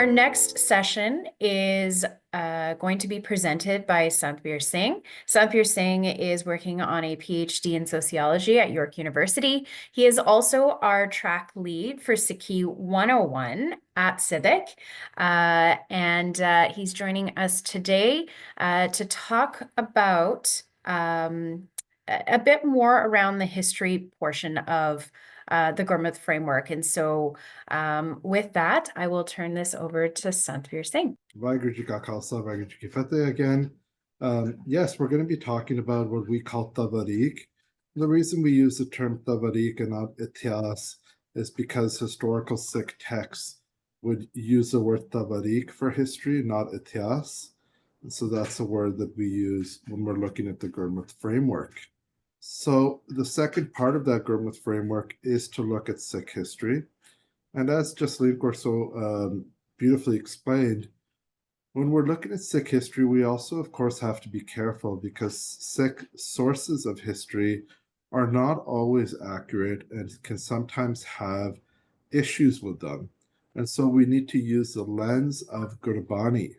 Our next session is going to be presented by Jagjit Singh. Jagjit Singh is working on a PhD in sociology at York University. He is also our track lead for SikhRI 101 at Civic. And he's joining us today to talk about a bit more around the history portion of the Gurmat framework. And so with that, I will turn this over to Jagjit Singh. Vaheguru Ji Ka Khalsa, Vaheguru Ji Ki Fateh again. Yes, we're going to be talking about what we call tawarik. The reason we use the term tawarik and not ethos is because historical Sikh texts would use the word tawarik for history, not ethos. And so that's a word that we use when we're looking at the Gurmat framework. So the second part of that Gurmat framework is to look at Sikh history. And as Jasleen so beautifully explained, when we're looking at Sikh history, we also, of course, have to be careful because Sikh sources of history are not always accurate and can sometimes have issues with them. And so we need to use the lens of Gurbani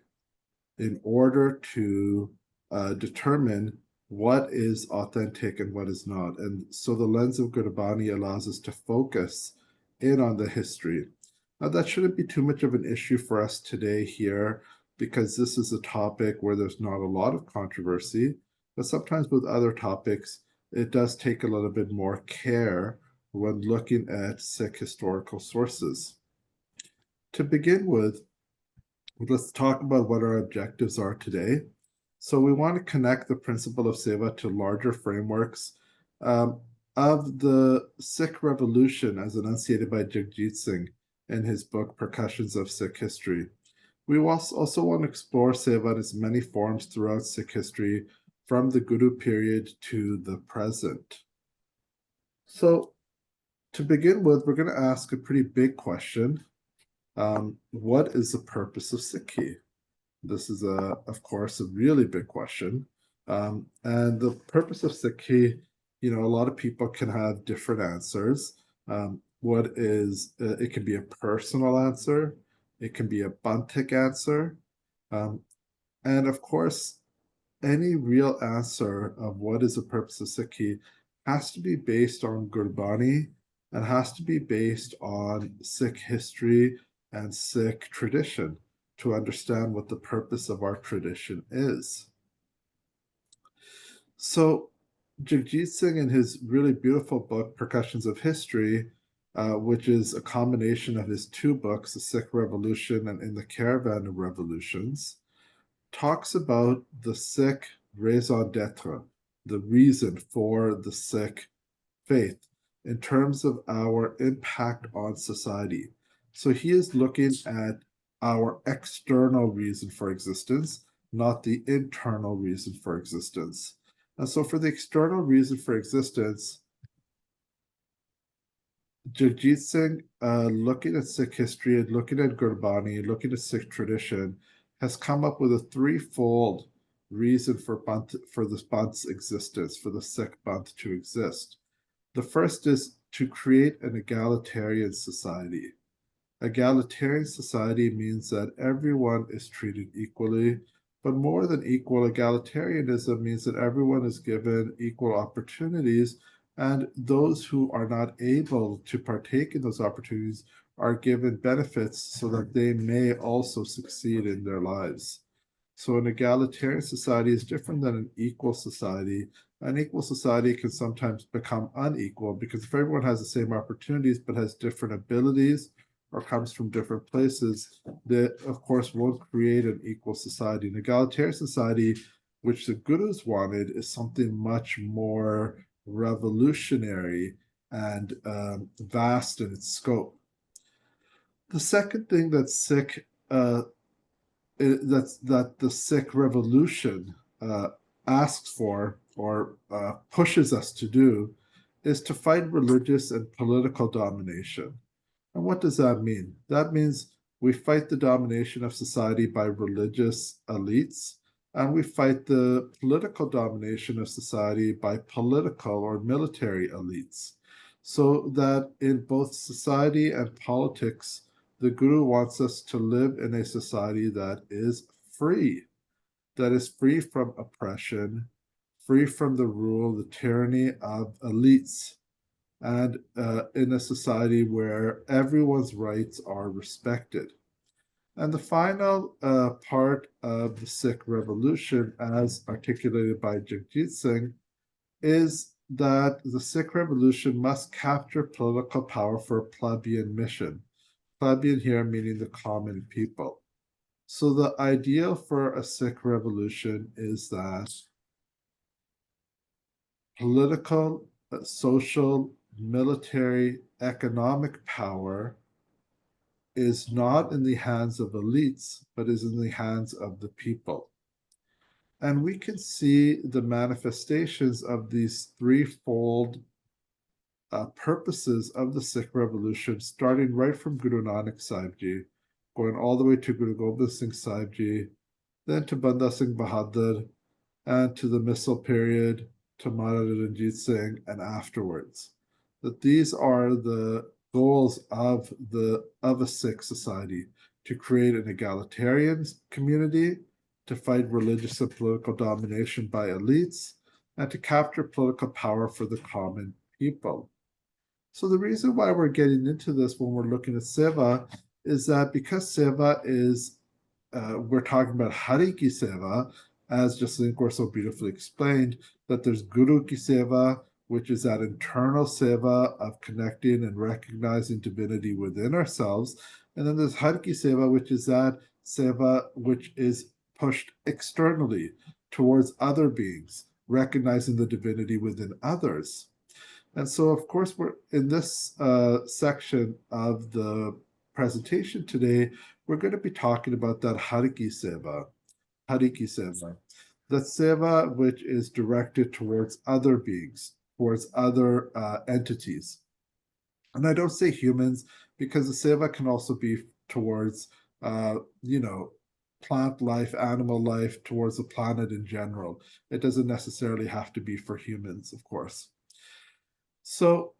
in order to determine what is authentic and what is not. And so the lens of Gurbani allows us to focus in on the history. Now, that shouldn't be too much of an issue for us today here, because this is a topic where there's not a lot of controversy, but sometimes with other topics, it does take a little bit more care when looking at Sikh historical sources. To begin with, let's talk about what our objectives are today. So we want to connect the principle of Seva to larger frameworks of the Sikh Revolution as enunciated by Jagjit Singh in his book, Percussions of Sikh History. We also want to explore Seva in its many forms throughout Sikh history, from the Guru period to the present. So to begin with, we're going to ask a pretty big question. What is the purpose of SikhRI? This is, of course, a really big question. And the purpose of SikhRI, a lot of people can have different answers. It can be a personal answer. It can be a Bantic answer. And of course, any real answer of what is the purpose of SikhRI has to be based on Gurbani and has to be based on Sikh history and Sikh tradition to understand what the purpose of our tradition is. So Jagjit Singh, in his really beautiful book, Percussions of History, which is a combination of his two books, The Sikh Revolution and In the Caravan of Revolutions, talks about the Sikh raison d'etre, the reason for the Sikh faith, in terms of our impact on society. So he is looking at our external reason for existence, not the internal reason for existence. And so for the external reason for existence, Jagjit Singh, looking at Sikh history and looking at Gurbani, looking at Sikh tradition, has come up with a threefold reason for the Banth's existence, for the Sikh Banth to exist. The first is to create an egalitarian society. Egalitarian society means that everyone is treated equally, but more than equal, egalitarianism means that everyone is given equal opportunities, and those who are not able to partake in those opportunities are given benefits so that they may also succeed in their lives. So an egalitarian society is different than an equal society. An equal society can sometimes become unequal because if everyone has the same opportunities but has different abilities or comes from different places, that of course won't create an equal society. An egalitarian society, which the Gurus wanted, is something much more revolutionary and vast in its scope. The second thing that the Sikh Revolution asks for or pushes us to do is to fight religious and political domination. And what does that mean? That means we fight the domination of society by religious elites, and we fight the political domination of society by political or military elites, so that in both society and politics, The Guru wants us to live in a society that is free from oppression, free from the rule, the tyranny of elites, and in a society where everyone's rights are respected. And the final part of the Sikh revolution, as articulated by Jagjit Singh, is that the Sikh revolution must capture political power for a plebeian mission. Plebeian here meaning the common people. So the ideal for a Sikh revolution is that political, social, military, economic power is not in the hands of elites, but is in the hands of the people. And we can see the manifestations of these threefold purposes of the Sikh revolution, starting right from Guru Nanak Sahib Ji, going all the way to Guru Gobind Singh Sahib Ji, then to Banda Singh Bahadur, and to the Missal period, to Maharaja Ranjit Singh, and afterwards. That these are the goals of a Sikh society: to create an egalitarian community, to fight religious and political domination by elites, and to capture political power for the common people. So the reason why we're getting into this when we're looking at Seva is that because Seva is, we're talking about Hari Ki Seva, as Jaslin Kaur so beautifully explained, that there's Guru Ki Seva, which is that internal Seva of connecting and recognizing divinity within ourselves. And then there's Hari Ki Seva, which is that Seva which is pushed externally towards other beings, recognizing the divinity within others. And so, of course, we're in this section of the presentation today, we're going to be talking about that Hari Ki Seva, that Seva which is directed towards other beings, towards other entities. And I don't say humans, because the Seva can also be towards, plant life, animal life, towards the planet in general. It doesn't necessarily have to be for humans, of course. So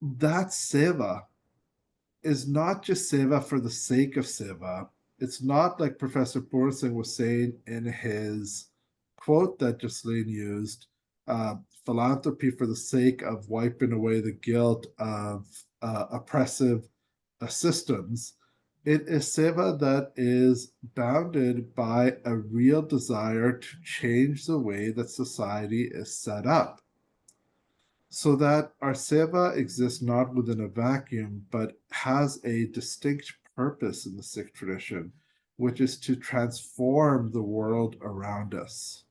that Seva is not just Seva for the sake of Seva. It's not like Professor Pooran Singh was saying in his quote that Jaslene used, philanthropy for the sake of wiping away the guilt of oppressive systems. It is Seva that is bounded by a real desire to change the way that society is set up, so that our Seva exists not within a vacuum, but has a distinct purpose in the Sikh tradition, which is to transform the world around us.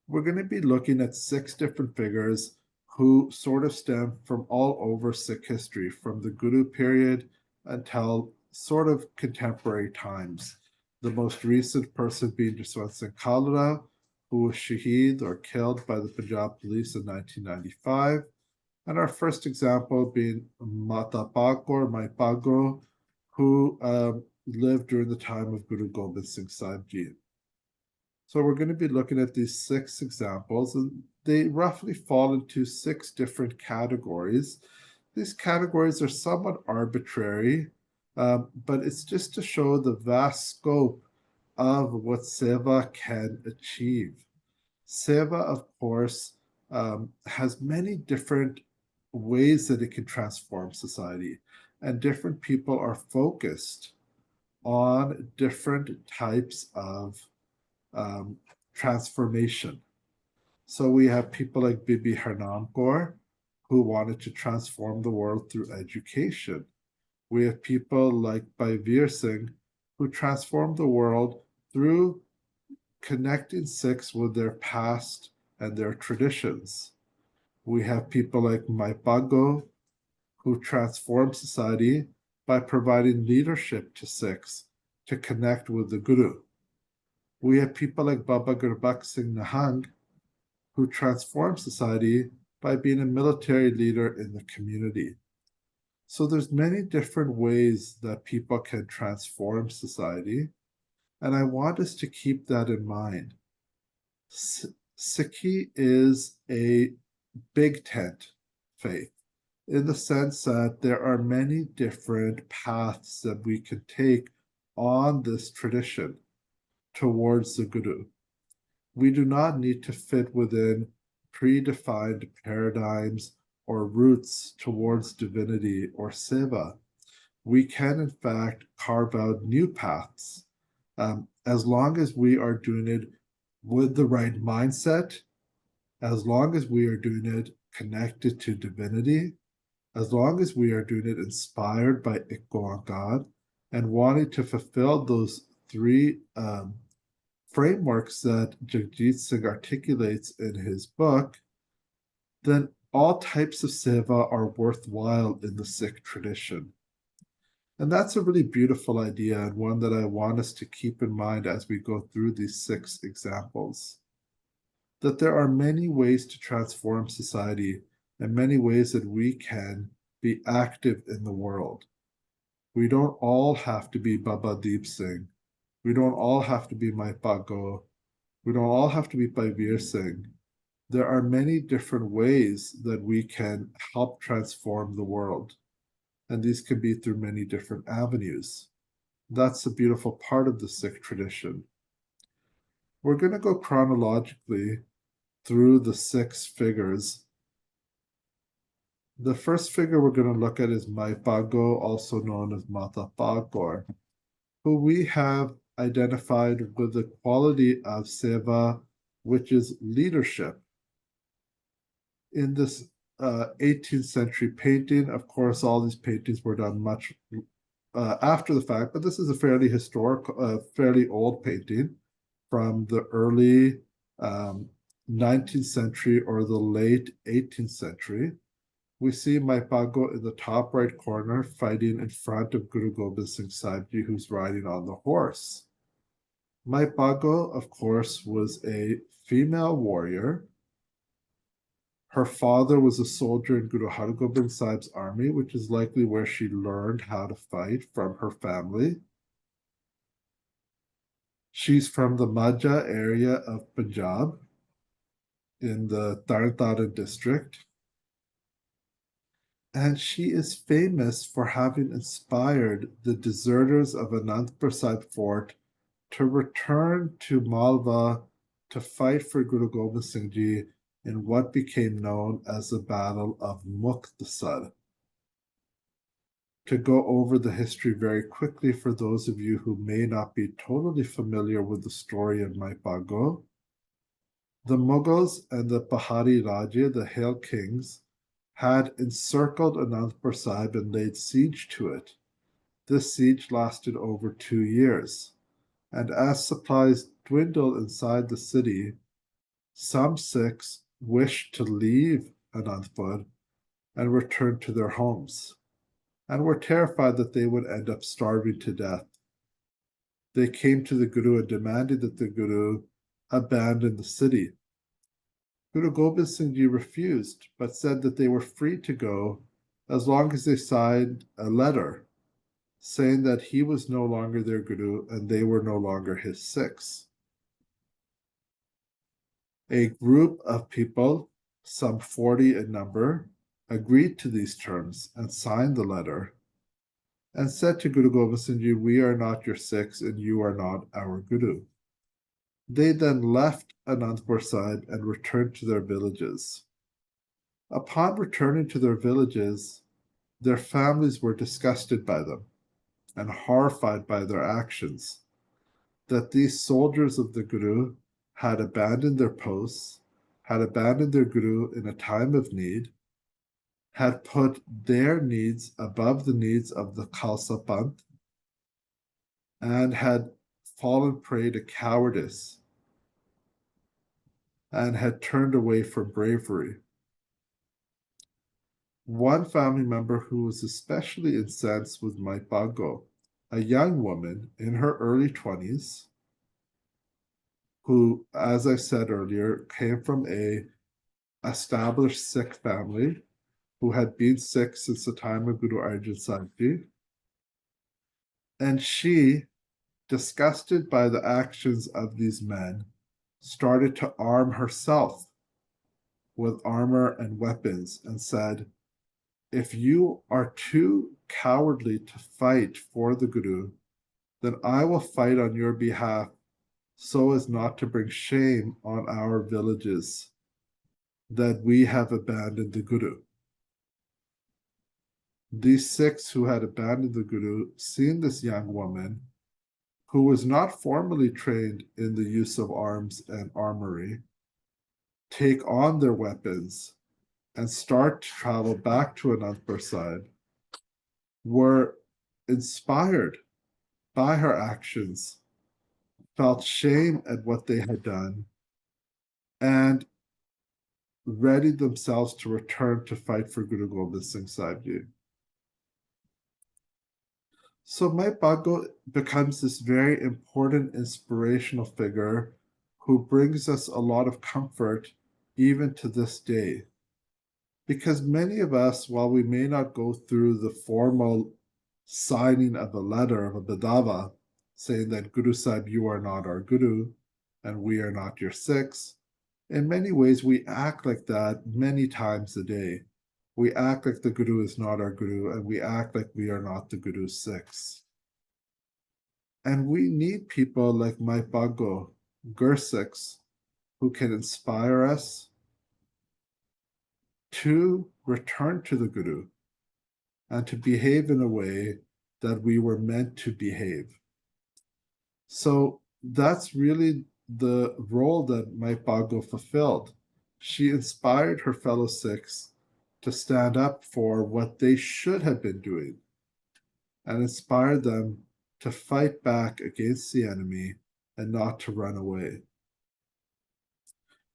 We're going to be looking at 6 different figures who sort of stem from all over Sikh history, from the Guru period until sort of contemporary times. The most recent person being Jaswant Singh Kalra, who was shaheed or killed by the Punjab police in 1995. And our first example being Mata Pagor, Mai Pagro, who lived during the time of Guru Gobind Singh Sahib Ji. So we're going to be looking at these 6 examples, and they roughly fall into 6 different categories. These categories are somewhat arbitrary, but it's just to show the vast scope of what Seva can achieve. Seva, of course, has many different ways that it can transform society, and different people are focused on different types of transformation. So we have people like Bibi Harnam Kaur, who wanted to transform the world through education. We have people like Bhaivir Singh, who transformed the world through connecting Sikhs with their past and their traditions. We have people like Mai Pago, who transformed society by providing leadership to Sikhs to connect with the Guru. We have people like Baba Gurbakh Singh Nahang, who transformed society by being a military leader in the community. So there's many different ways that people can transform society, and I want us to keep that in mind. Sikhi is a big tent faith. in the sense that there are many different paths that we can take on this tradition towards the Guru. We do not need to fit within predefined paradigms or routes towards divinity or Seva. We can, in fact, carve out new paths as long as we are doing it with the right mindset, as long as we are doing it connected to divinity, as long as we are doing it inspired by IkOankar and wanting to fulfill those three frameworks that Jagjit Singh articulates in his book, then all types of seva are worthwhile in the Sikh tradition. And that's a really beautiful idea, and one that I want us to keep in mind as we go through these 6 examples. That there are many ways to transform society and many ways that we can be active in the world. We don't all have to be Baba Deep Singh. We don't all have to be Mai Pago. We don't all have to be Bhavir Singh. There are many different ways that we can help transform the world. And these can be through many different avenues. That's a beautiful part of the Sikh tradition. We're going to go chronologically through the 6 figures. The first figure we're going to look at is Mai Pago, also known as Mata Pagor, who we have identified with the quality of Seva, which is leadership. In this 18th century painting, of course, all these paintings were done much after the fact, but this is a fairly historic, fairly old painting from the early 19th century or the late 18th century. We see Mai Pago in the top right corner fighting in front of Guru Gobind Singh Sahib, who's riding on the horse. Mai Pago, of course, was a female warrior. Her father was a soldier in Guru Har Gobind Sahib's army, which is likely where she learned how to fight from her family. She's from the Majha area of Punjab in the Tarn district. And she is famous for having inspired the deserters of Anandpur Sahib fort to return to Malwa to fight for Guru Gobind Singh Ji in what became known as the Battle of Muktsar. To go over the history very quickly for those of you who may not be totally familiar with the story of Mai Pago, the Mughals and the Pahari Raja, the Hill Kings, had encircled Anandpur Sahib and laid siege to it. This siege lasted over 2 years, and as supplies dwindled inside the city, some Sikhs wished to leave Anandpur and return to their homes, and were terrified that they would end up starving to death. They came to the Guru and demanded that the Guru abandon the city. Guru Gobind Singh Ji refused, but said that they were free to go as long as they signed a letter saying that he was no longer their Guru and they were no longer his Sikhs. A group of people, some 40 in number, agreed to these terms and signed the letter and said to Guru Gobind Singh Ji, "We are not your Sikhs and you are not our Guru." They then left Anandpur Sahib and returned to their villages. Upon returning to their villages, their families were disgusted by them and horrified by their actions, that these soldiers of the Guru had abandoned their posts, had abandoned their Guru in a time of need, had put their needs above the needs of the Khalsa Panth, and had fallen prey to cowardice and had turned away from bravery. One family member who was especially incensed was Mai Pago, a young woman in her early 20s, who, as I said earlier, came from a established Sikh family who had been Sikh since the time of Guru Arjan Sahib Ji. And she, disgusted by the actions of these men, started to arm herself with armor and weapons and said, if you are too cowardly to fight for the Guru, then I will fight on your behalf so as not to bring shame on our villages that we have abandoned the Guru. These Sikhs who had abandoned the Guru, seen this young woman, who was not formally trained in the use of arms and armory, take on their weapons and start to travel back to Anandpur Sahib, were inspired by her actions, felt shame at what they had done, and readied themselves to return to fight for Guru Gobind Singh Sahib Ji. So Mai Bhago becomes this very important inspirational figure who brings us a lot of comfort even to this day. Because many of us, while we may not go through the formal signing of a letter of a Bidava saying that Guru Sahib, you are not our Guru and we are not your Sikhs, in many ways we act like that many times a day. We act like the Guru is not our Guru, and we act like we are not the Guru's Sikhs. And we need people like Mai Bhago, Gursikhs, who can inspire us to return to the Guru and to behave in a way that we were meant to behave. So that's really the role that Mai Bhago fulfilled. She inspired her fellow Sikhs to stand up for what they should have been doing and inspired them to fight back against the enemy and not to run away.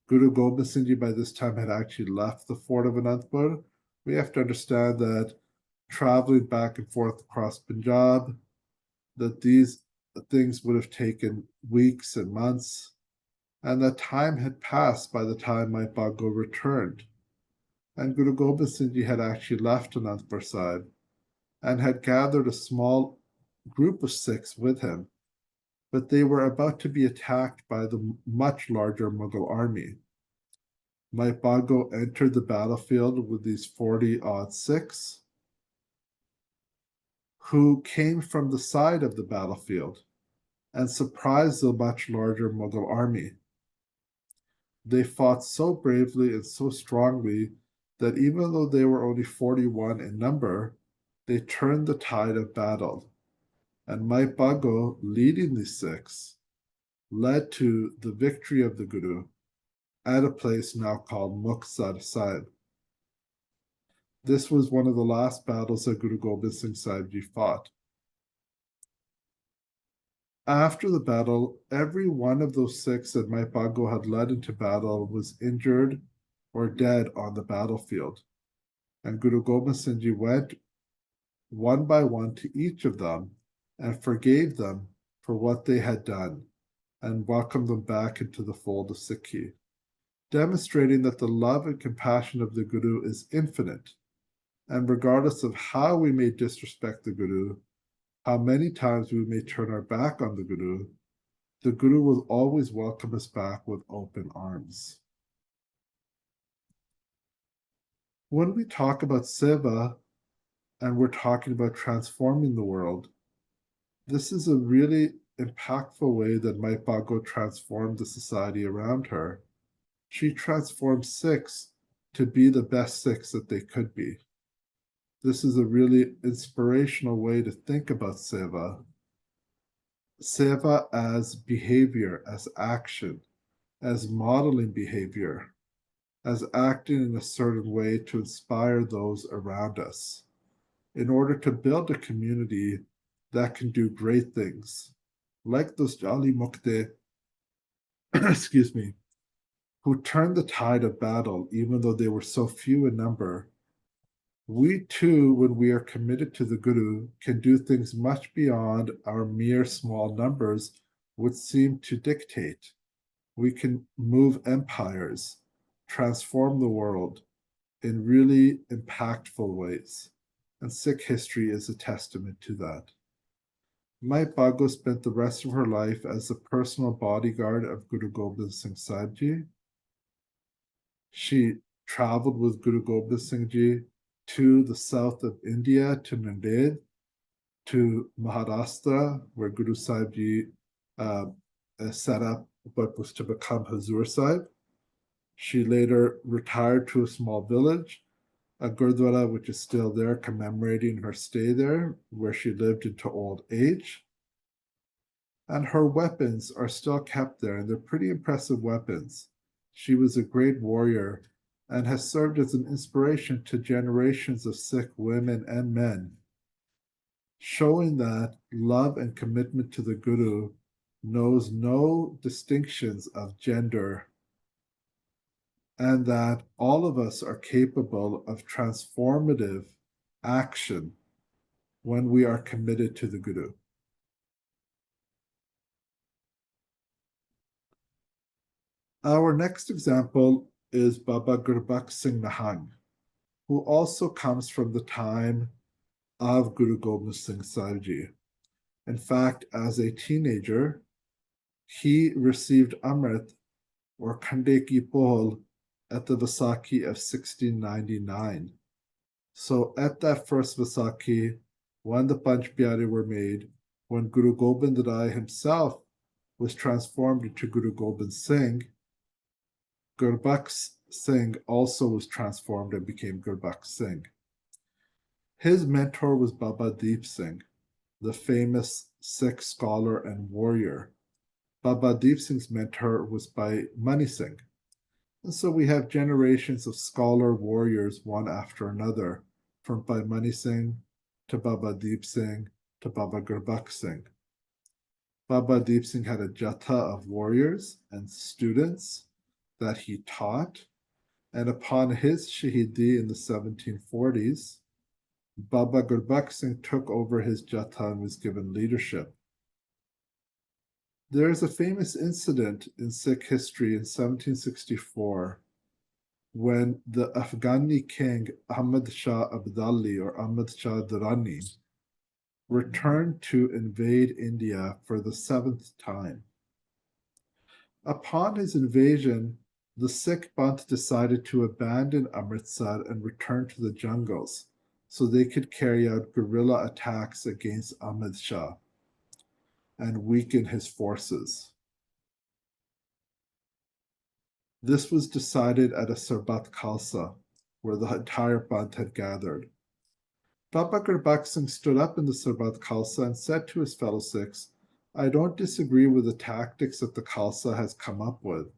Guru Gobind Singh Ji by this time had actually left the fort of Anandpur. We have to understand that traveling back and forth across Punjab, that these things would have taken weeks and months, and that time had passed by the time Mai Bhago returned. And Guru Gobind Singh Ji had actually left Anandpur Sahib and had gathered a small group of Sikhs with him, but they were about to be attacked by the much larger Mughal army. Mai Bhago entered the battlefield with these 40-odd Sikhs who came from the side of the battlefield and surprised the much larger Mughal army. They fought so bravely and so strongly that even though they were only 41 in number, they turned the tide of battle. And Mai Bhago, leading the Sikhs, led to the victory of the Guru at a place now called Muktsar Sahib. This was one of the last battles that Guru Gobind Singh Sahib Ji fought. After the battle, every one of those Sikhs that Mai Bhago had led into battle was injured or dead on the battlefield. And Guru Gobind Singh Ji went one by one to each of them and forgave them for what they had done and welcomed them back into the fold of Sikhi, demonstrating that the love and compassion of the Guru is infinite. And regardless of how we may disrespect the Guru, how many times we may turn our back on the Guru will always welcome us back with open arms. When we talk about Seva and we're talking about transforming the world, this is a really impactful way that Mai Bhago transformed the society around her. She transformed Sikhs to be the best Sikhs that they could be. This is a really inspirational way to think about Seva. Seva as behavior, as action, as modeling behavior, as acting in a certain way to inspire those around us in order to build a community that can do great things, like those Jali Mukte, excuse me, who turned the tide of battle even though they were so few in number. We too, when we are committed to the Guru, can do things much beyond our mere small numbers would seem to dictate. We can move empires, transform the world in really impactful ways. And Sikh history is a testament to that. Mai Bhago spent the rest of her life as the personal bodyguard of Guru Gobind Singh Sahib Ji. She traveled with Guru Gobind Singh Ji to the south of India, to Nanded, to Maharashtra, where Guru Sahib Ji set up what was to become Hazur Sahib. She later retired to a small village, a Gurdwara which is still there commemorating her stay there, where she lived into old age. And her weapons are still kept there, and they're pretty impressive weapons. She was a great warrior and has served as an inspiration to generations of Sikh women and men, showing that love and commitment to the Guru knows no distinctions of gender, and that all of us are capable of transformative action when we are committed to the Guru. Our next example is Baba Gurmat Singh Nahang, who also comes from the time of Guru Gobind Singh Sahib Ji. In fact, as a teenager, he received Amrit or Khande Ki Pol at the Vaisakhi of 1699. So at that first Vaisakhi, when the Panch Pyare were made, when Guru Gobind Rai himself was transformed into Guru Gobind Singh, Gurmat Singh also was transformed and became Gurmat Singh. His mentor was Baba Deep Singh, the famous Sikh scholar and warrior. Baba Deep Singh's mentor was by Mani Singh. And so we have generations of scholar warriors, one after another, from Bhai Mani Singh to Baba Deep Singh to Baba Gurmat Singh. Baba Deep Singh had a jatha of warriors and students that he taught, and upon his Shahidi in the 1740s, Baba Gurmat Singh took over his jatha and was given leadership. There is a famous incident in Sikh history in 1764 when the Afghani king Ahmad Shah Abdali or Ahmad Shah Durrani returned to invade India for the 7th time. Upon his invasion, the Sikh Panth decided to abandon Amritsar and return to the jungles so they could carry out guerrilla attacks against Ahmad Shah and weaken his forces. This was decided at a Sarbat Khalsa, where the entire Panth had gathered. Baba Gurmat Singh stood up in the Sarbat Khalsa and said to his fellow Sikhs, "I don't disagree with the tactics that the Khalsa has come up with.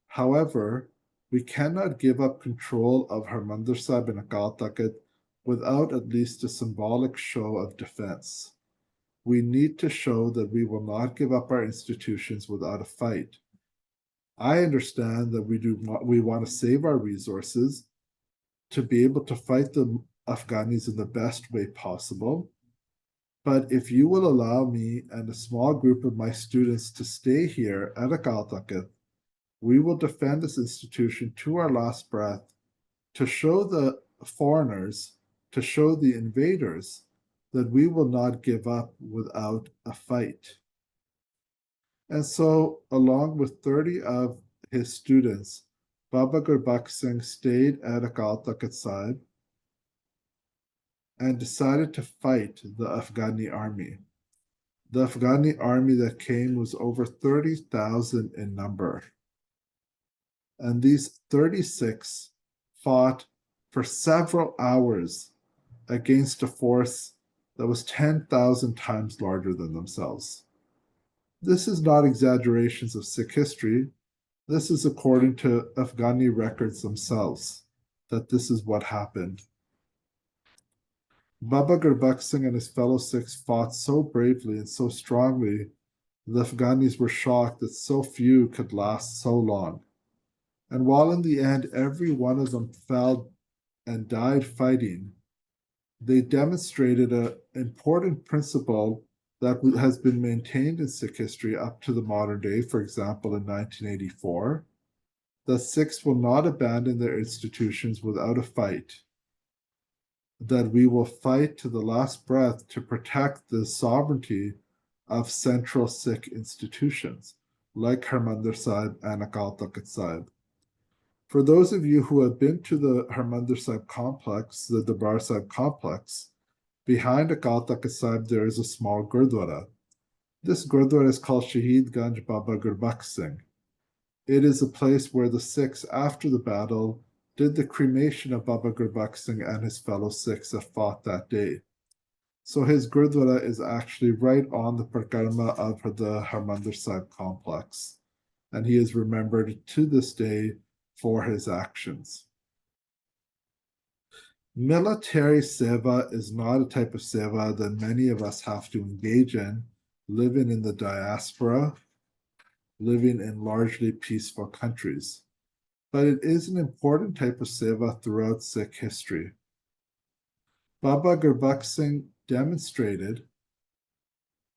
However, we cannot give up control of Harmandir Sahib and Akal Takht without at least a symbolic show of defense. We need to show that we will not give up our institutions without a fight. I understand that we want to save our resources to be able to fight the Afghanis in the best way possible. But if you will allow me and a small group of my students to stay here at Akal Takht, we will defend this institution to our last breath to show the foreigners, to show the invaders that we will not give up without a fight." And so, along with 30 of his students, Baba Gurmat Singh stayed at Akal Takht Sahib and decided to fight the Afghani army. The Afghani army that came was over 30,000 in number. And these 36 fought for several hours against a force that was 10,000 times larger than themselves. This is not exaggerations of Sikh history. This is according to Afghani records themselves, that this is what happened. Baba Gurmat Singh and his fellow Sikhs fought so bravely and so strongly, the Afghanis were shocked that so few could last so long. And while in the end every one of them fell and died fighting, they demonstrated an important principle that has been maintained in Sikh history up to the modern day, for example, in 1984, that Sikhs will not abandon their institutions without a fight, that we will fight to the last breath to protect the sovereignty of central Sikh institutions, like Harmandir Sahib and Akal Takht Sahib. For those of you who have been to the Harmandir Sahib complex, the Darbar Sahib complex, behind Akal Takht Sahib there is a small Gurdwara. This Gurdwara is called Shahid Ganj Baba Gurbat Singh. It is a place where the Sikhs, after the battle, did the cremation of Baba Gurbat Singh and his fellow Sikhs that fought that day. So his Gurdwara is actually right on the Parikrama of the Harmandir Sahib complex. And he is remembered to this day for his actions. Military seva is not a type of seva that many of us have to engage in, living in the diaspora, living in largely peaceful countries. But it is an important type of seva throughout Sikh history. Baba Gurbat Singh demonstrated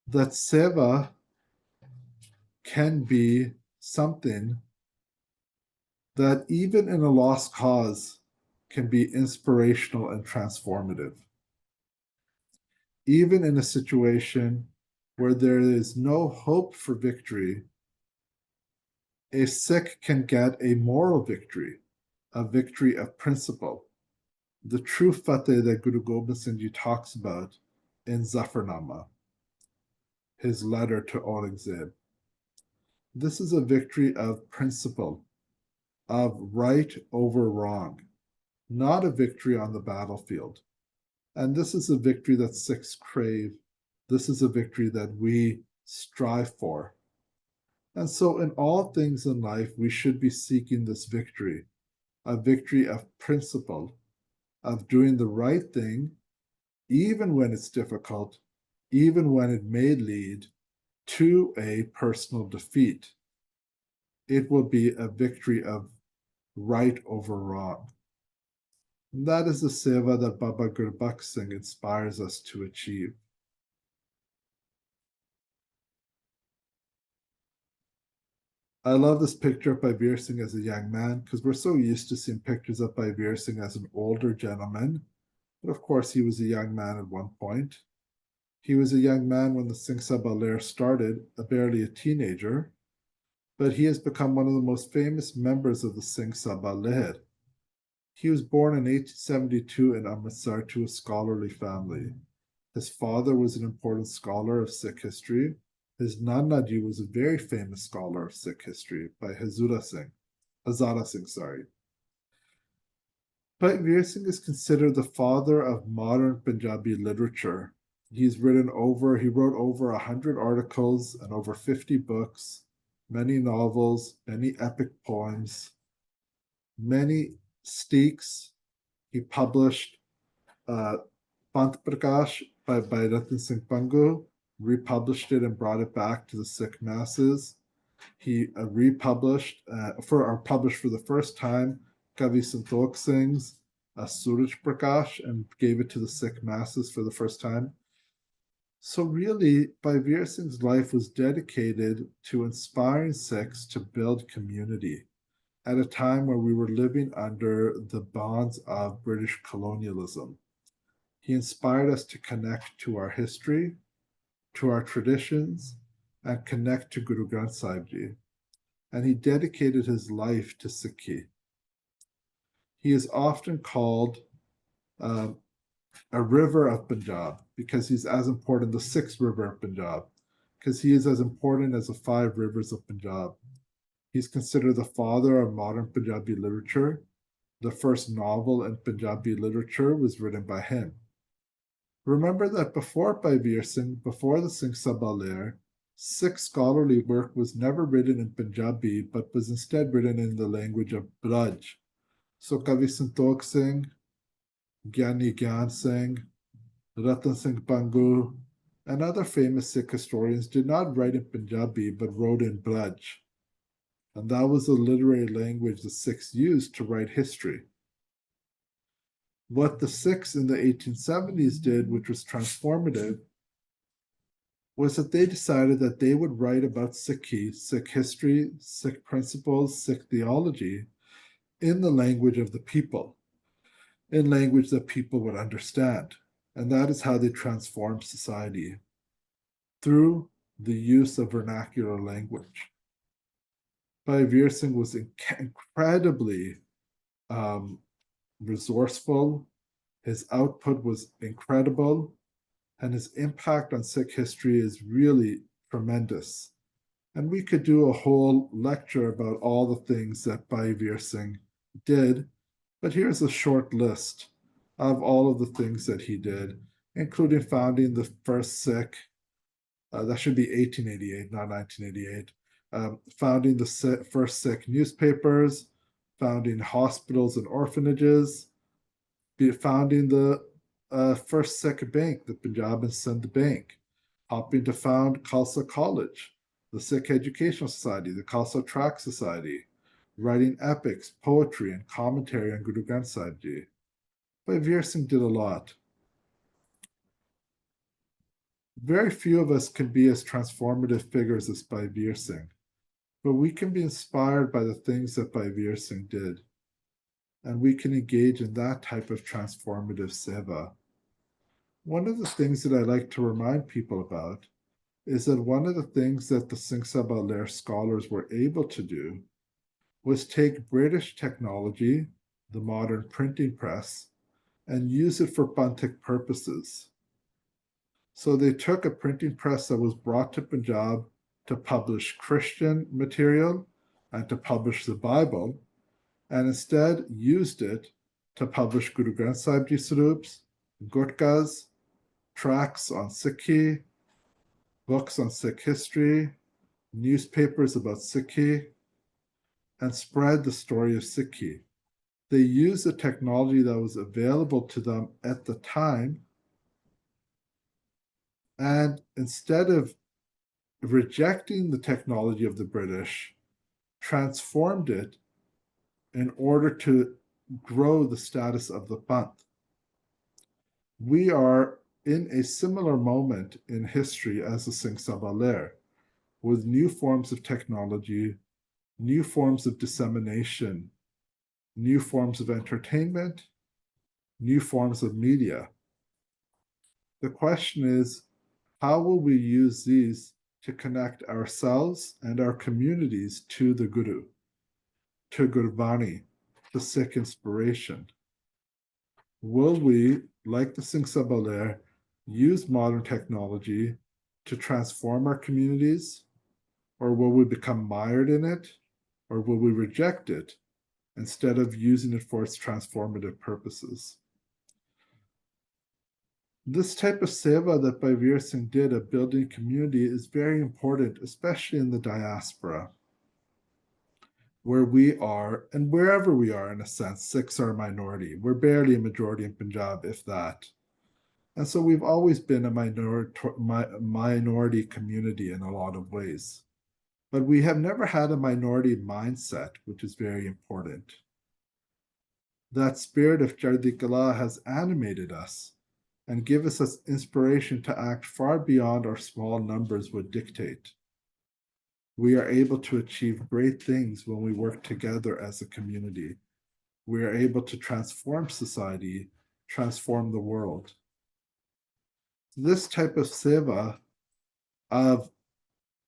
that seva can be something that even in a lost cause can be inspirational and transformative. Even in a situation where there is no hope for victory, a Sikh can get a moral victory, a victory of principle, the true fateh that Guru Gobind Singh Ji talks about in Zafarnama, his letter to Aurangzeb. This is a victory of principle, of right over wrong, not a victory on the battlefield. And this is a victory that Sikhs crave. This is a victory that we strive for. And so in all things in life, we should be seeking this victory, a victory of principle, of doing the right thing, even when it's difficult, even when it may lead to a personal defeat. It will be a victory of right over wrong. And that is the seva that Baba Gurbat Singh inspires us to achieve. I love this picture of Bhai Veer Singh as a young man because we're so used to seeing pictures of Bhai Veer Singh as an older gentleman. But of course, he was a young man at one point. He was a young man when the Singh Sabha Lair started, barely a teenager. But he has become one of the most famous members of the Singh Sabha Lair. He was born in 1872 in Amritsar to a scholarly family. His father was an important scholar of Sikh history. His Nana Ji was a very famous scholar of Sikh history by Hazara Singh. Bhai Veer Singh is considered the father of modern Punjabi literature. He wrote over 100 articles and over 50 books, many novels, many epic poems, many steeks. He published Pant Prakash by Ratan Singh Pangu, republished it and brought it back to the Sikh masses. He published for the first time Kavi Santokh Singh's Suraj Prakash and gave it to the Sikh masses for the first time. So really, Bhai Veer Singh's life was dedicated to inspiring Sikhs to build community at a time where we were living under the bonds of British colonialism. He inspired us to connect to our history, to our traditions, and connect to Guru Granth Sahib Ji. And he dedicated his life to Sikhi. He is often called a river of Punjab because he's as important, the sixth river of Punjab, because he is as important as the 5 rivers of Punjab. He's considered the father of modern Punjabi literature. The first novel in Punjabi literature was written by him. Remember that before Bhai Veer Singh, before the Singh Sabha Lair, Sikh scholarly work was never written in Punjabi, but was instead written in the language of Braj. So Kavi Santokh Singh, Gyani Gyan Singh, Ratan Singh Pangu, and other famous Sikh historians did not write in Punjabi, but wrote in Braj. And that was the literary language the Sikhs used to write history. What the Sikhs in the 1870s did, which was transformative, was that they decided that they would write about Sikhi, Sikh history, Sikh principles, Sikh theology in the language of the people, in language that people would understand. And that is how they transformed society, through the use of vernacular language. Bhai Veer Singh was incredibly resourceful. His output was incredible, and his impact on Sikh history is really tremendous. And we could do a whole lecture about all the things that Bhai Veer Singh did, but here's a short list of all of the things that he did, including founding the first Sikh, that should be 1888, not 1988, founding the first Sikh newspapers, founding hospitals and orphanages, founding the first Sikh bank, the Punjab and Sindh Bank, helping to found Khalsa College, the Sikh Educational Society, the Khalsa Tract Society, writing epics, poetry, and commentary on Guru Granth Sahib Ji. Bhai Veer Singh did a lot. Very few of us can be as transformative figures as Bhai Veer Singh, but we can be inspired by the things that Bhai Veer Singh did, and we can engage in that type of transformative seva. One of the things that I like to remind people about is that one of the things that the Singh Sabha Lehar scholars were able to do was take British technology, the modern printing press, and use it for Panthic purposes. So they took a printing press that was brought to Punjab to publish Christian material and to publish the Bible, and instead used it to publish Guru Granth Sahib Ji Sarups, Gutkas, tracts on Sikhi, books on Sikh history, newspapers about Sikhi, and spread the story of Sikhi. They used the technology that was available to them at the time, and instead of rejecting the technology of the British, transformed it in order to grow the status of the Panth. We are in a similar moment in history as the Singh Sabha Lehar, with new forms of technology, new forms of dissemination, new forms of entertainment, new forms of media. The question is, how will we use these to connect ourselves and our communities to the Guru, to Gurbani, to Sikh inspiration? Will we, like the Singh Sabha Lehar, use modern technology to transform our communities, or will we become mired in it, or will we reject it instead of using it for its transformative purposes? This type of seva that Bhai Veer Singh did of building community is very important, especially in the diaspora, where we are, and wherever we are, in a sense. Sikhs are a minority. We're barely a majority in Punjab, if that. And so we've always been a minority community in a lot of ways. But we have never had a minority mindset, which is very important. That spirit of Chardi Kala has animated us and gives us inspiration to act far beyond our small numbers would dictate. We are able to achieve great things when we work together as a community. We are able to transform society, transform the world. This type of seva, of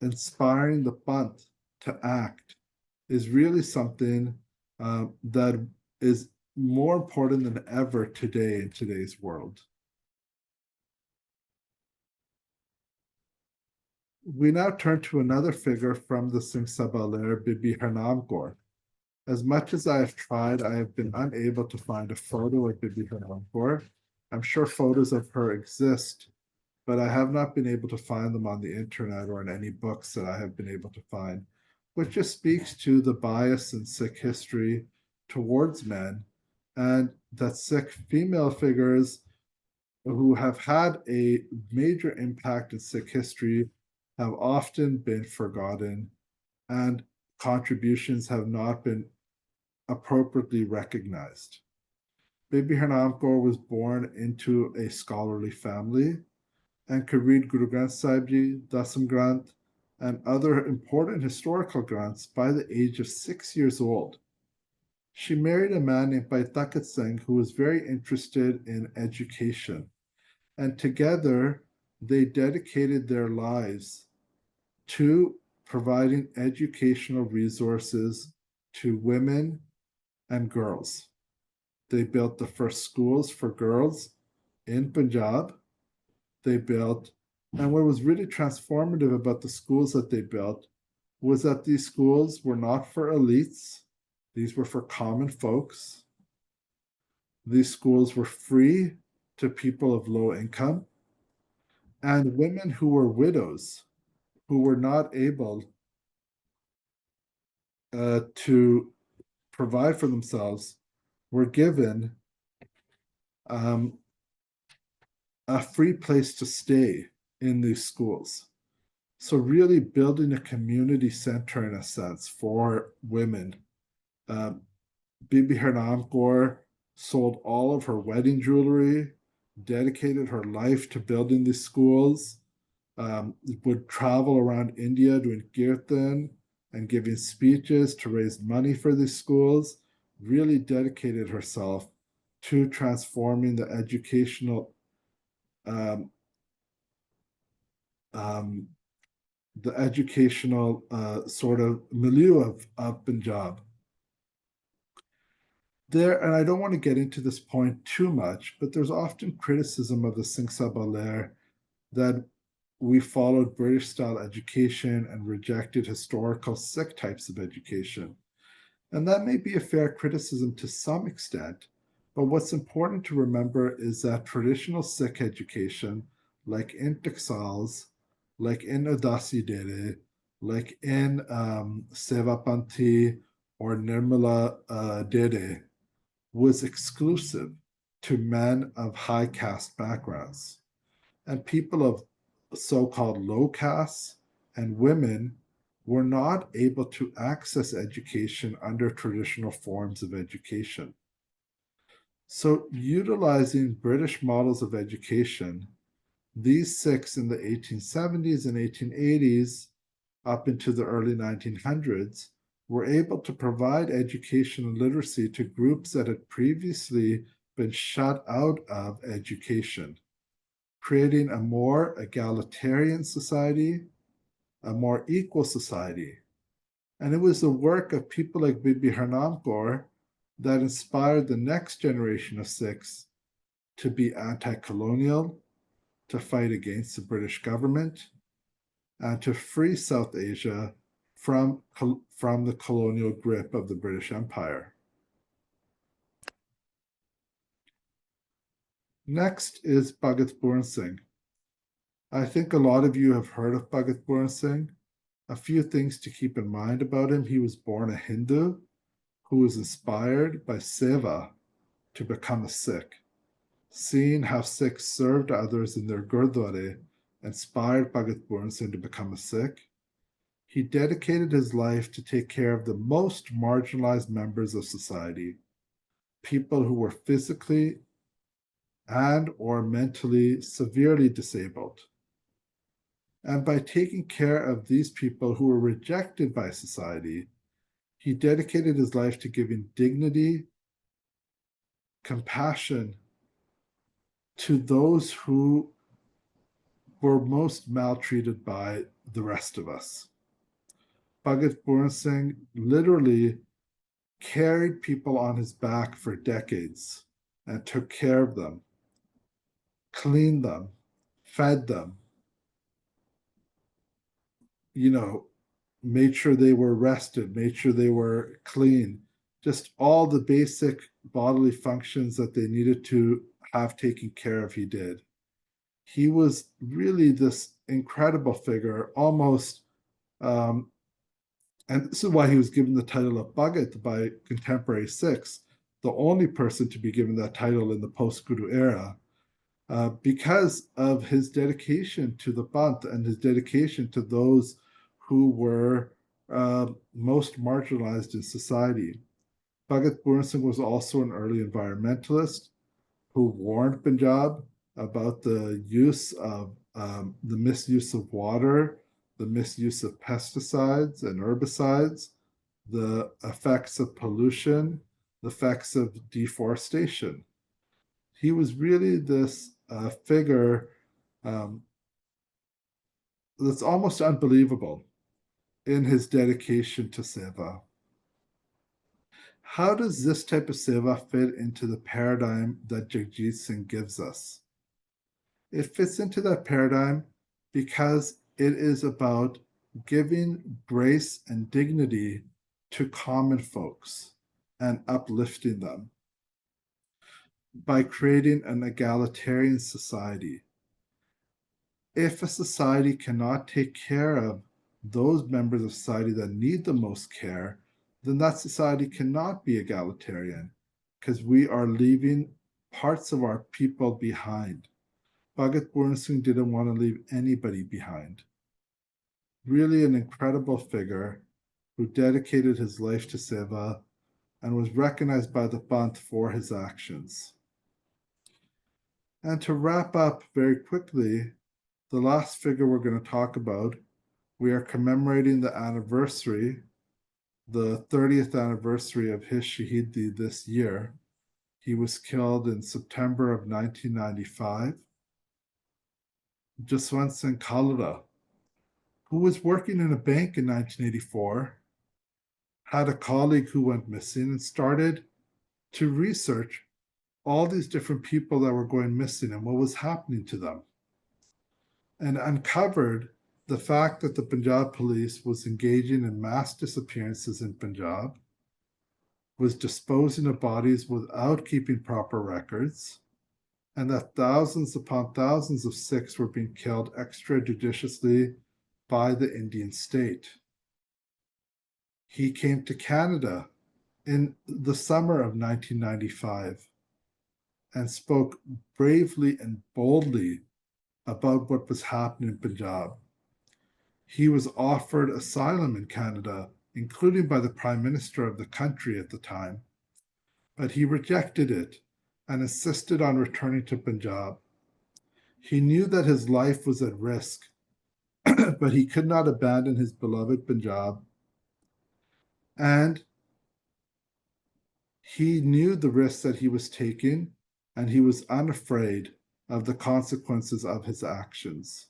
inspiring the Panth to act, is really something that is more important than ever today in today's world. We now turn to another figure from the Singh Sabha Lehar, Bibi Harnam Kaur. As much as I have tried, I have been unable to find a photo of Bibi Harnam Kaur. I'm sure photos of her exist, but I have not been able to find them on the internet or in any books that I have been able to find, which just speaks to the bias in Sikh history towards men, and that Sikh female figures who have had a major impact in Sikh history have often been forgotten, and contributions have not been appropriately recognized. Bibi Harnam Kaur was born into a scholarly family and could read Guru Granth Sahib Ji, Dasam Granth, and other important historical Granths by the age of 6 years old. She married a man named Bhai Jagjit Singh, who was very interested in education, and together they dedicated their lives to providing educational resources to women and girls. They built the first schools for girls in Punjab. They built, and what was really transformative about the schools that they built was that these schools were not for elites. These were for common folks. These schools were free to people of low income, and women who were widows, who were not able to provide for themselves, were given a free place to stay in these schools. So really building a community center in a sense for women. Bibi Harnam Kaur sold all of her wedding jewelry, dedicated her life to building these schools, would travel around India doing kirtan and giving speeches to raise money for these schools, really dedicated herself to transforming the educational sort of milieu of Punjab. There, and I don't want to get into this point too much, but there's often criticism of the Singh Sabha Lehar that we followed British style education and rejected historical Sikh types of education. And that may be a fair criticism to some extent, but what's important to remember is that traditional Sikh education, like in Taksals, like in Udasi Dere, like in Seva Panthi or Nirmala Dere, was exclusive to men of high caste backgrounds. And people of so-called low castes and women were not able to access education under traditional forms of education. So utilizing British models of education, these Sikhs in the 1870s and 1880s up into the early 1900s were able to provide education and literacy to groups that had previously been shut out of education, creating a more egalitarian society, a more equal society. And it was the work of people like Bibi Harnam Kaur that inspired the next generation of Sikhs to be anti-colonial, to fight against the British government, and to free South Asia from the colonial grip of the British Empire. Next is Bhagat Pooran Singh. I think a lot of you have heard of Bhagat Pooran Singh. A few things to keep in mind about him. He was born a Hindu who was inspired by Seva to become a Sikh. Seeing how Sikhs served others in their Gurdwara inspired Bhagat Pooran Singh to become a Sikh. He dedicated his life to take care of the most marginalized members of society, people who were physically and or mentally severely disabled. And by taking care of these people who were rejected by society, he dedicated his life to giving dignity, compassion to those who were most maltreated by the rest of us. Bhagat Pooran Singh literally carried people on his back for decades and took care of them, cleaned them, fed them, made sure they were rested, made sure they were clean, just all the basic bodily functions that they needed to have taken care of, he did. He was really this incredible figure, almost, and this is why he was given the title of Bhagat by contemporary Sikhs, the only person to be given that title in the post-Guru era, because of his dedication to the Panth and his dedication to those who were most marginalized in society. Bhagat Pooran Singh was also an early environmentalist who warned Punjab about the use of the misuse of water, the misuse of pesticides and herbicides, the effects of pollution, the effects of deforestation. He was really this figure that's almost unbelievable. in his dedication to Seva. How does this type of Seva fit into the paradigm that Jagjit Singh gives us? It fits into that paradigm because it is about giving grace and dignity to common folks and uplifting them by creating an egalitarian society. If a society cannot take care of those members of society that need the most care, then that society cannot be egalitarian because we are leaving parts of our people behind. Bhagat Purna Singh didn't want to leave anybody behind. Really an incredible figure who dedicated his life to Seva and was recognized by the Panth for his actions. And to wrap up very quickly, the last figure we're going to talk about, we are commemorating the anniversary, the 30th anniversary of his Shahidi this year. He was killed in September of 1995. Jaswant Singh Kalra, who was working in a bank in 1984, had a colleague who went missing and started to research all these different people that were going missing and what was happening to them, and uncovered the fact that the Punjab police was engaging in mass disappearances in Punjab, was disposing of bodies without keeping proper records, and that thousands upon thousands of Sikhs were being killed extrajudiciously by the Indian state. He came to Canada in the summer of 1995 and spoke bravely and boldly about what was happening in Punjab. He was offered asylum in Canada, including by the Prime Minister of the country at the time, but he rejected it and insisted on returning to Punjab. He knew that his life was at risk, but he could not abandon his beloved Punjab. And he knew the risks that he was taking, and he was unafraid of the consequences of his actions.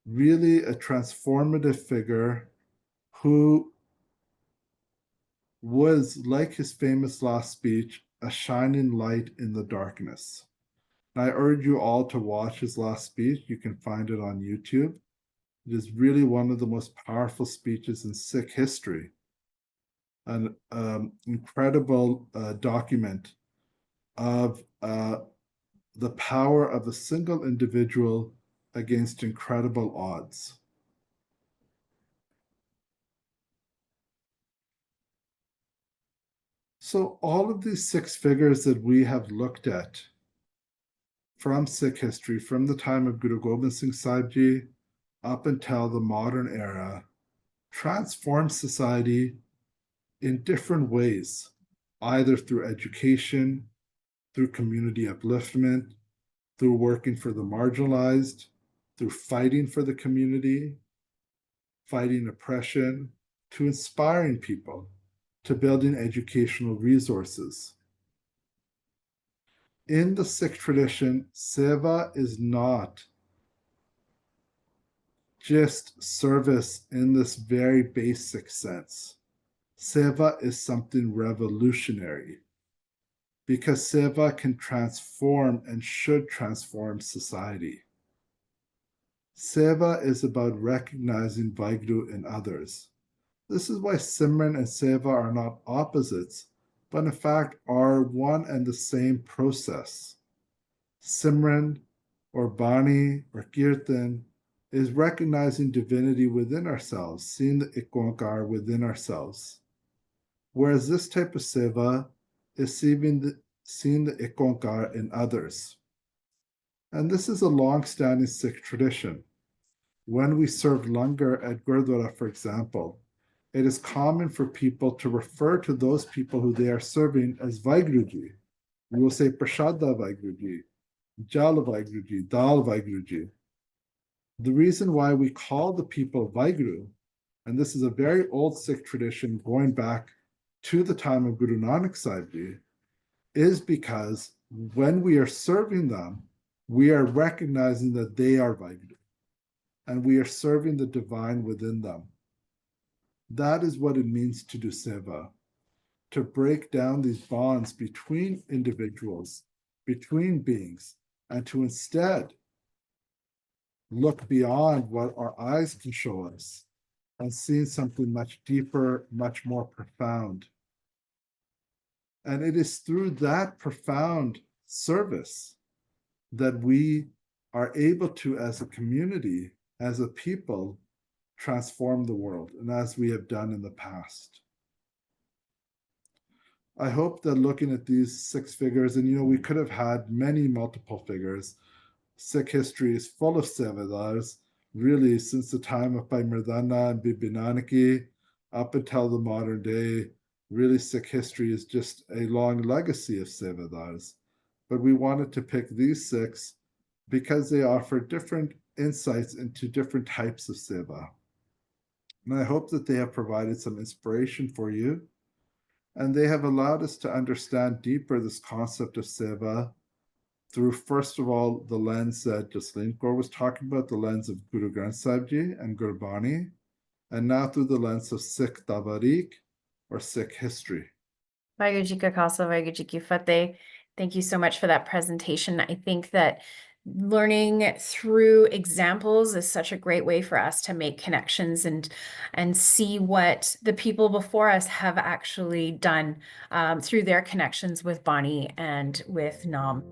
Really a transformative figure who was, like his famous last speech, a shining light in the darkness. And I urge you all to watch his last speech. You can find it on YouTube. It is really one of the most powerful speeches in Sikh history. An incredible document of the power of a single individual against incredible odds. So all of these six figures that we have looked at from Sikh history, from the time of Guru Gobind Singh Sahib Ji up until the modern era, transformed society in different ways, either through education, through community upliftment, through working for the marginalized, through fighting for the community, fighting oppression, to inspiring people, to building educational resources. In the Sikh tradition, Seva is not just service in this very basic sense. Seva is something revolutionary because Seva can transform and should transform society. Seva is about recognizing Vaheguru in others. This is why Simran and Seva are not opposites, but in fact are one and the same process. Simran or Bani or Kirtan is recognizing divinity within ourselves, seeing the IkOankar within ourselves. Whereas this type of Seva is seeing the IkOankar in others. And this is a long-standing Sikh tradition. When we serve langar at Gurdwara, for example, it is common for people to refer to those people who they are serving as Vaheguru. We will say Prashada Vaheguru, Jal Vaheguru, Dal Vaheguru. The reason why we call the people Vaheguru, and this is a very old Sikh tradition going back to the time of Guru Nanak Sahib Ji, is because when we are serving them, we are recognizing that they are Vaheguru, and we are serving the divine within them. That is what it means to do Seva, to break down these bonds between individuals, between beings, and to instead look beyond what our eyes can show us and see something much deeper, much more profound. And it is through that profound service that we are able to, as a community, as a people, transform the world, and as we have done in the past. I hope that looking at these 6 figures, and we could have had many multiple figures. Sikh history is full of Sevadars, really since the time of Bhai Mardana and Bibi Nanaki up until the modern day. Really, Sikh history is just a long legacy of Sevadars. But we wanted to pick these 6 because they offer different insights into different types of Seva. And I hope that they have provided some inspiration for you. And they have allowed us to understand deeper this concept of Seva through, first of all, the lens that Jaslin Kaur was talking about, the lens of Guru Granth Sahib Ji and Gurbani, and now through the lens of Sikh Tawarik or Sikh history. Vaheguru Ji Ka Khalsa, Vaheguru Ji Ki Fateh. Thank you so much for that presentation. I think that learning through examples is such a great way for us to make connections and see what the people before us have actually done through their connections with Bani and with Nam.